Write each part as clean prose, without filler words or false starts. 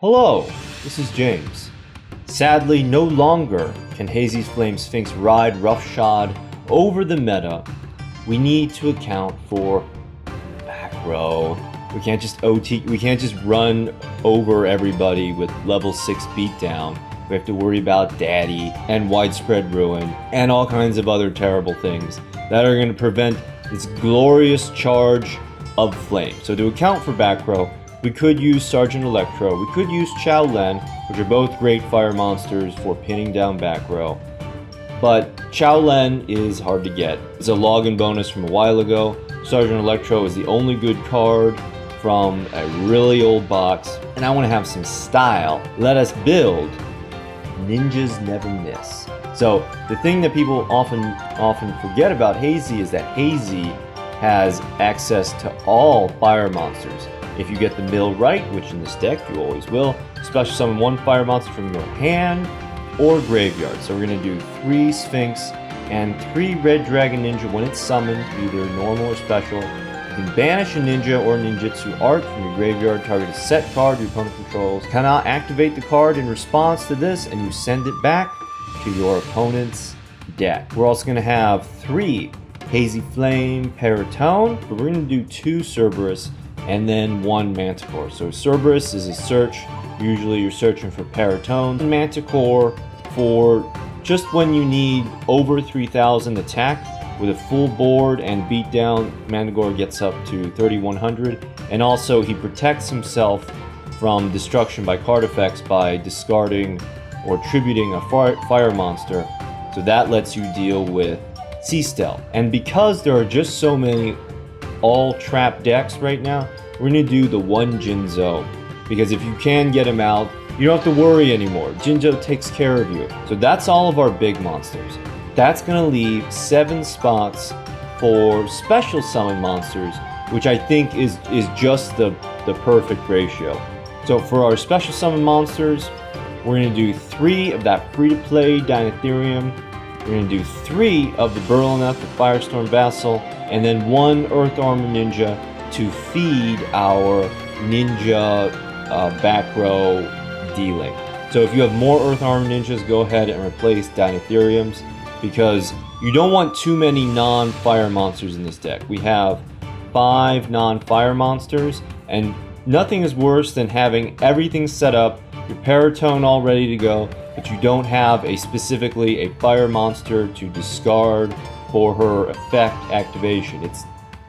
Hello, this is James. Sadly, no longer can Hazy's Flame Sphinx ride roughshod over the meta. We need to account for back row. We can't just run over everybody with level 6 beatdown. We have to worry about daddy and widespread ruin and all kinds of other terrible things that are going to prevent this glorious charge of flame. So to account for back row, we could use Sergeant Electro, we could use Chao Len, which are both great fire monsters for pinning down back row. But Chao Len is hard to get. It's a login bonus from a while ago. Sergeant Electro is the only good card from a really old box. And I want to have some style. Let us build Ninjas Never Miss. So the thing that people often forget about Hazy is that Hazy has access to all fire monsters. If you get the mill right, which in this deck you always will, special summon one fire monster from your hand or graveyard. So we're going to do 3 Sphinx and 3 Red Dragon Ninja when it's summoned, either normal or special. You can banish a ninja or ninjutsu art from your graveyard, target a set card your opponent controls. Cannot activate the card in response to this, and you send it back to your opponent's deck. We're also going to have 3 Hazy Flame Peryton, but we're going to do 2 Cerberus and then 1 Mantikor. So Cerberus is a search. Usually you're searching for Peryton. And Mantikor for just when you need over 3,000 attack with a full board and beatdown. Mantikor gets up to 3,100. And also he protects himself from destruction by card effects by discarding or tributing a fire monster. So that lets you deal with Sea Stealth. And because there are just so many all trap decks right now, we're going to do the 1 Jinzo, because if you can get him out, you don't have to worry anymore. Jinzo takes care of you. So that's all of our big monsters. That's going to leave 7 spots for special summon monsters, which I think is just the perfect ratio. So for our special summon monsters, we're going to do 3 of that free-to-play Dynatherium. We're going to do 3 of the Berlineth, the Firestorm Vassal, and then 1 Earth Armor Ninja to feed our ninja back row dealing. So if you have more Earth Armor Ninjas, go ahead and replace Dynatheriums, because you don't want too many non-fire monsters in this deck. We have 5 non-fire monsters, and nothing is worse than having everything set up, your Peryton all ready to go, but you don't have specifically a fire monster to discard for her effect activation.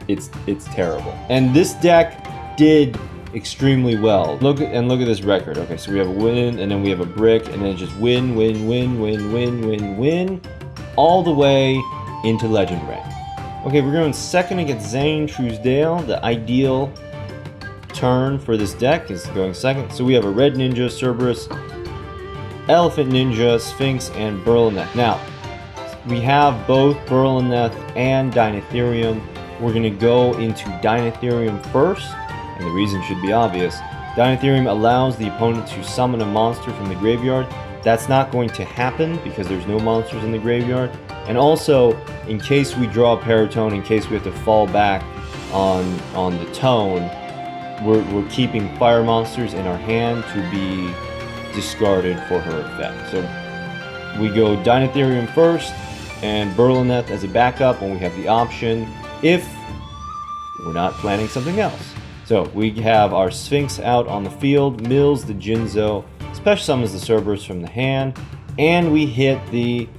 It's terrible. And this deck did extremely well. Look at this record. Okay, so we have a win, and then we have a brick, and then it's just win, all the way into Legend rank. Okay, we're going second against Zane Truesdale. The ideal turn for this deck is going second. So we have a Red Ninja, Cerberus, Elephant Ninja, Sphinx, and Berlineth. Now, we have both Berlineth and Dynatherium. We're going to go into Dynatherium first, and the reason should be obvious. Dynatherium allows the opponent to summon a monster from the graveyard. That's not going to happen because there's no monsters in the graveyard. And also, in case we draw Peryton, in case we have to fall back on the tone, we're keeping fire monsters in our hand to be discarded for her effect. So we go Dynatherium first and Berlineth as a backup when we have the option, if we're not planning something else. So we have our Sphinx out on the field, mills the Jinzo, special summons the Cerberus from the hand, and we hit the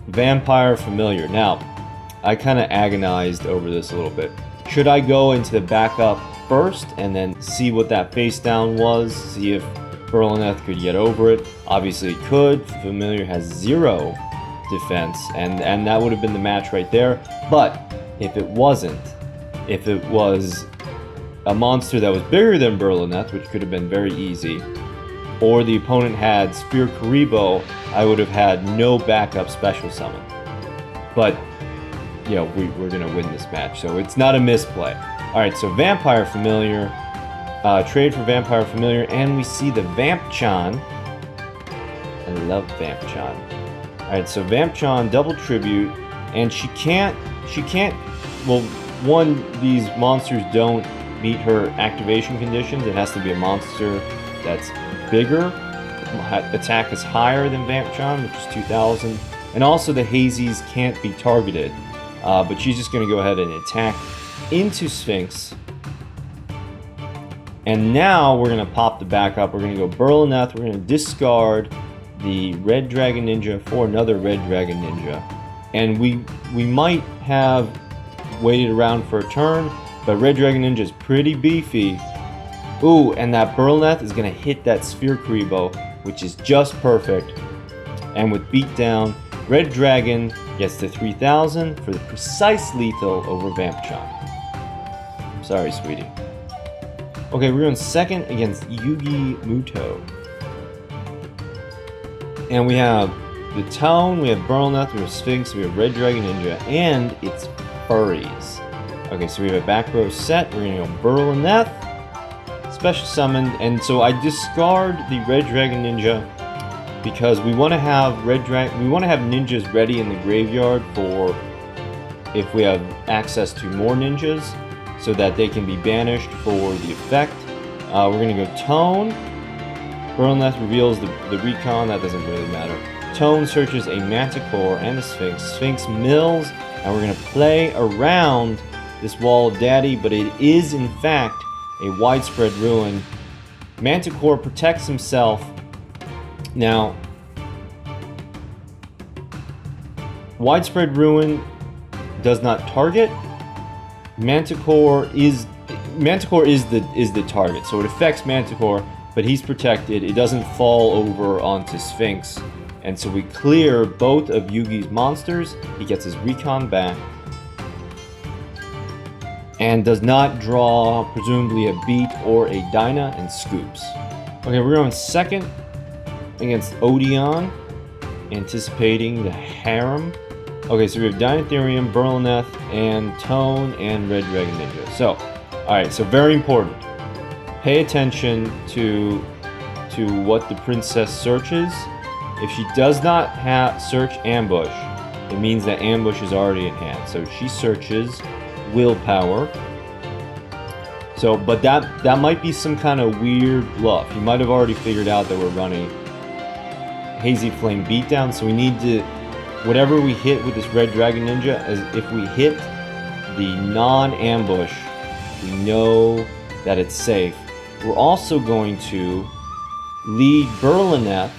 Vampire Familiar. Now, I kind of agonized over this a little bit. Should I go into the backup first and then see what that face down was, see if Berlineth could get over it? Obviously it could. Familiar has 0 defense, and that would have been the match right there. But if it wasn't, if it was a monster that was bigger than Berlineth, which could have been very easy, or the opponent had Spear Karibo, I would have had no backup special summon. But, you know, we're going to win this match, so it's not a misplay. Alright, so Vampire Familiar, trade for Vampire Familiar, and we see the Vampchan. I love Vampchan. Alright, so Vampchan, double tribute, and she can't, well, one, these monsters don't meet her activation conditions. It has to be a monster that's bigger. Attack is higher than Vampchon, which is 2,000. And also the Hazys can't be targeted. But she's just going to go ahead and attack into Spyhnx. And now we're going to pop the backup. We're going to go Berlineth. We're going to discard the Red Dragon Ninja for another Red Dragon Ninja. And we might have waited around for a turn, but Red Dragon Ninja is pretty beefy. Ooh, and that Berlineth is going to hit that Sphere Kuriboh, which is just perfect. And with Beatdown, Red Dragon gets to 3,000 for the precise lethal over Vampchon. Sorry, sweetie. Okay, we're going second against Yugi Muto. And we have the Tone, we have Berlineth, we have Spyhnx, we have Red Dragon Ninja, and it's furries. Okay, so we have a back row set. We're going to go Berlineth, special summoned, and so I discard the Red Dragon Ninja because we want to have ninjas ready in the graveyard for if we have access to more ninjas, so that they can be banished for the effect. We're going to go Tone. Berlineth reveals the recon, that doesn't really matter. Tone searches a Mantikor and a Spyhnx. Spyhnx mills, and we're going to play around this Wall of Daddy, but it is in fact a widespread ruin. Mantikor protects himself. Now, widespread ruin does not target. Mantikor is the target, so it affects Mantikor, but he's protected. It doesn't fall over onto Spyhnx, and so we clear both of Yugi's monsters. He gets his recon back, and does not draw presumably a Beat or a Dyna, and scoops. Okay, we're going second against Odeon, anticipating the harem. Okay, so we have Dynatherium, Berlineth, and Tone, and Red Dragon Ninja. So, alright, so very important. Pay attention to what the princess searches. If she does not search ambush, it means that ambush is already in hand. So she searches willpower. So, but that might be some kind of weird bluff. You might have already figured out that we're running Hazy Flame Beatdown, so we need to... Whatever we hit with this Red Dragon Ninja, as if we hit the non-ambush, we know that it's safe. We're also going to lead Berlineth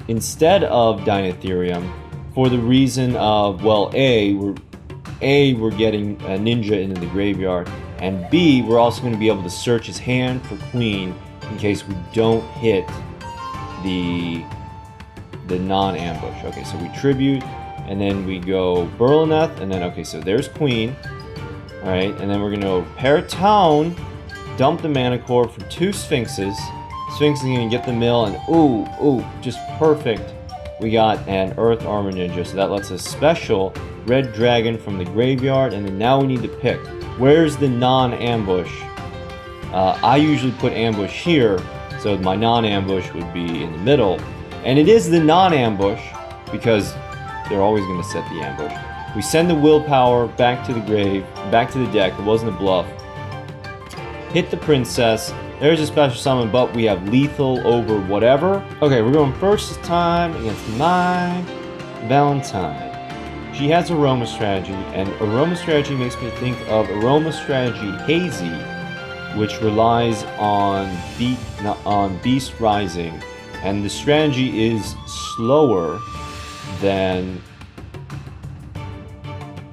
instead of Dynatherium for the reason of, well, we're getting a ninja into the graveyard, and B, we're also going to be able to search his hand for Queen in case we don't hit the non-ambush. Okay, so we tribute, and then we go Berlineth, and then, okay, so there's Queen. Alright, and then we're going to go Peryton, dump the Manicure for 2 Sphinxes. Spyhnx is going to get the mill, and ooh, just perfect. We got an Earth Armor Ninja, so that lets us special Red Dragon from the graveyard, and then now we need to pick. Where's the non-ambush? I usually put ambush here, so my non-ambush would be in the middle. And it is the non-ambush, because they're always going to set the ambush. We send the willpower back to the grave, back to the deck. It wasn't a bluff. Hit the princess. There's a special summon, but we have lethal over whatever. Okay, we're going first this time against my Valentine. She has Aroma Strategy, and Aroma Strategy makes me think of Aroma Strategy Hazy, which relies on Beast Rising. And the strategy is slower than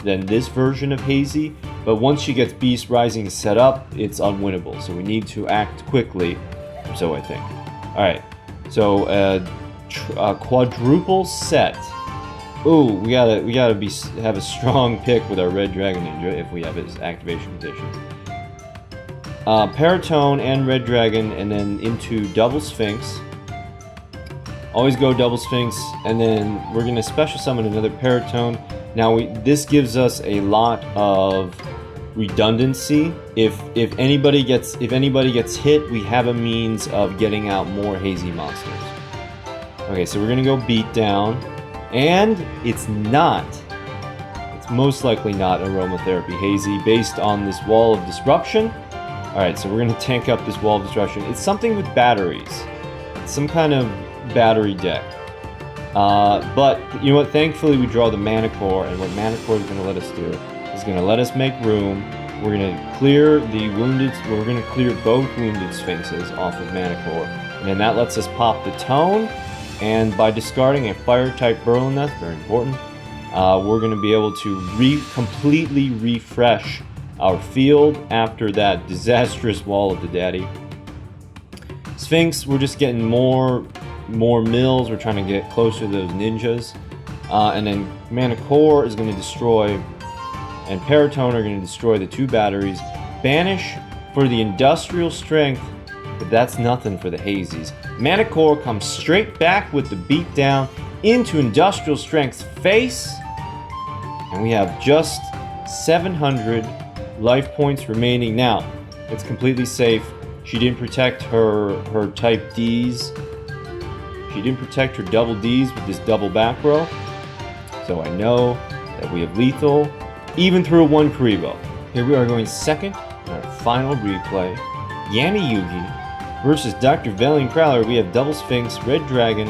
this version of Hazy, but once she gets Beast Rising set up, it's unwinnable. So we need to act quickly, so I think. Alright, so a quadruple set. Ooh, we gotta have a strong pick with our Red Dragon Ninja if we have his activation conditions. Peryton and Red Dragon, and then into double Spyhnx. Always go double Spyhnx, and then we're going to special summon another Peryton. Now this gives us a lot of redundancy. If anybody gets hit, we have a means of getting out more Hazy monsters. Okay, so we're going to go Beatdown, and it's most likely not Aromatherapy Hazy based on this Wall of Disruption. Alright, so we're going to tank up this Wall of Disruption. It's something with batteries. some kind of battery deck. But you know what? Thankfully, we draw the Mantikor, and what Mantikor is going to let us do is going to let us make room. We're going to clear the wounded. We're going to clear both wounded Sphinxes off of Mantikor, and then that lets us pop the Tone. And by discarding a Fire-type Berlineth, very important, we're going to be able to completely refresh our field after that disastrous Wall of the Daddy. Sphinx, we're just getting more mills. We're trying to get closer to those ninjas. And then Mantikor is going to destroy, and Peryton are going to destroy the 2 batteries. Banish for the industrial strength, but that's nothing for the Hazys. Mantikor comes straight back with the beatdown into industrial strength's face. And we have just 700 life points remaining. Now, it's completely safe. She didn't protect her type Ds. She didn't protect her double Ds with this double back row. So I know that we have lethal, even through a 1 Karibo. Here we are going second in our final replay. Yami Yugi versus Dr. Valiant Crowler. We have double Sphinx, Red Dragon,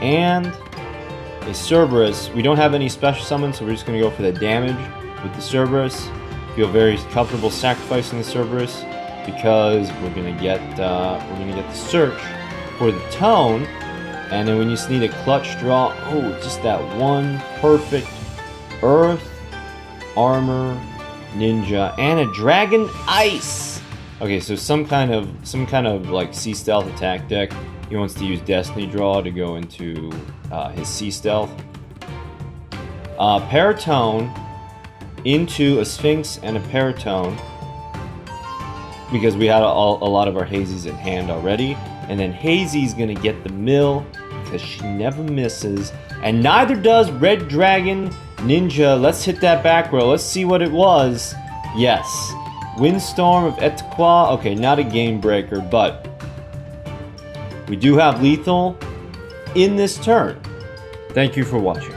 and a Cerberus. We don't have any special summons, so we're just going to go for the damage with the Cerberus. Feel very comfortable sacrificing the Cerberus because we're going to get the search for the Tone. And then we just need a clutch draw. Oh, just that one perfect Earth, Armor, Ninja, and a Dragon Ice. Okay, so some kind of like Sea Stealth attack deck. He wants to use Destiny Draw to go into his Sea Stealth. Peryton into a Sphinx and a Peryton because we had a lot of our Hazys in hand already. And then Hazy's gonna get the mill because she never misses. And neither does Red Dragon Ninja. Let's hit that back row. Let's see what it was. Yes. Windstorm of Etiqua. Okay, not a game breaker, but we do have lethal in this turn. Thank you for watching.